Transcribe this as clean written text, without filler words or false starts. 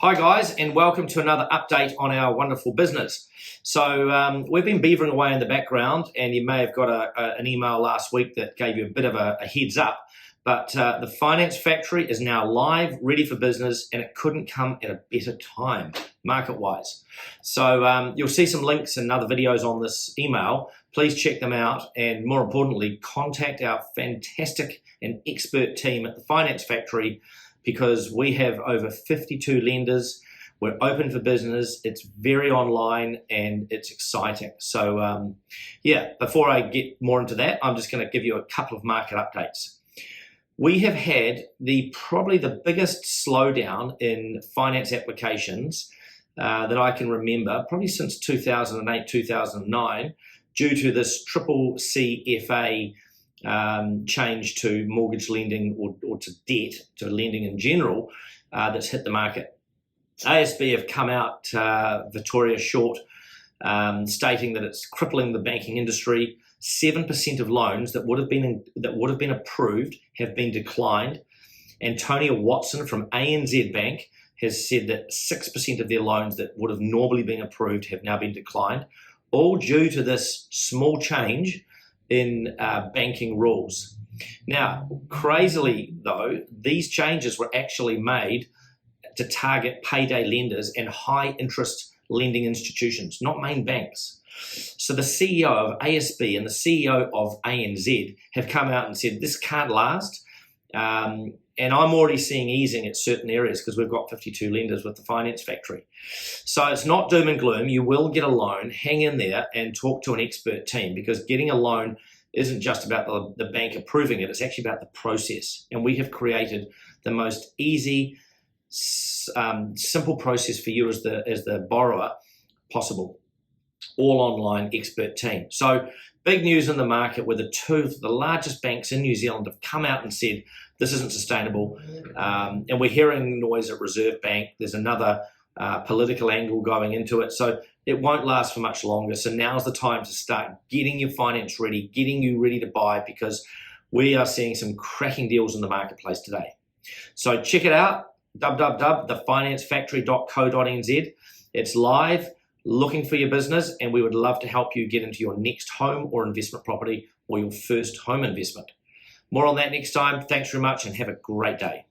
Hi guys, and welcome to another update on our wonderful business. So we've been beavering away in the background, and you may have got an email last week that gave you a bit of a heads up, but the Finance Factory is now live, ready for business, and it couldn't come at a better time, market-wise. So you'll see some links and other videos on this email. Please check them out, and more importantly, contact our fantastic and expert team at the Finance Factory, because we have over 52 lenders. We're open for business. It's very online and it's exciting. So yeah, before I get more into that, I'm just going to give you a couple of market updates. We have had probably the biggest slowdown in finance applications that I can remember, probably since 2008, 2009, due to this CCCFA change to mortgage lending or to debt, to lending in general, that's hit the market. ASB have come out Victoria short, stating that it's crippling the banking industry. 7% of loans that would have been approved have been declined. Antonia Watson from ANZ Bank has said that 6% of their loans that would have normally been approved have now been declined, all due to this small change in banking rules. Now, crazily though, these changes were actually made to target payday lenders and high interest lending institutions, not main banks. So the CEO of ASB and the CEO of ANZ have come out and said this can't last. And I'm already seeing easing at certain areas because we've got 52 lenders with the Finance Factory. So it's not doom and gloom. You will get a loan. Hang in there and talk to an expert team, because getting a loan isn't just about the bank approving it. It's actually about the process. And we have created the most easy, simple process for you as the borrower possible. All online expert team. So big news in the market where two of the largest banks in New Zealand have come out and said this isn't sustainable. And we're hearing noise at Reserve Bank. There's another political angle going into it. So it won't last for much longer. So now's the time to start getting your finance ready, getting you ready to buy, because we are seeing some cracking deals in the marketplace today. So check it out, www.thefinancefactory.co.nz. It's live, looking for your business, and we would love to help you get into your next home or investment property or your first home investment. More on that next time. Thanks very much and have a great day.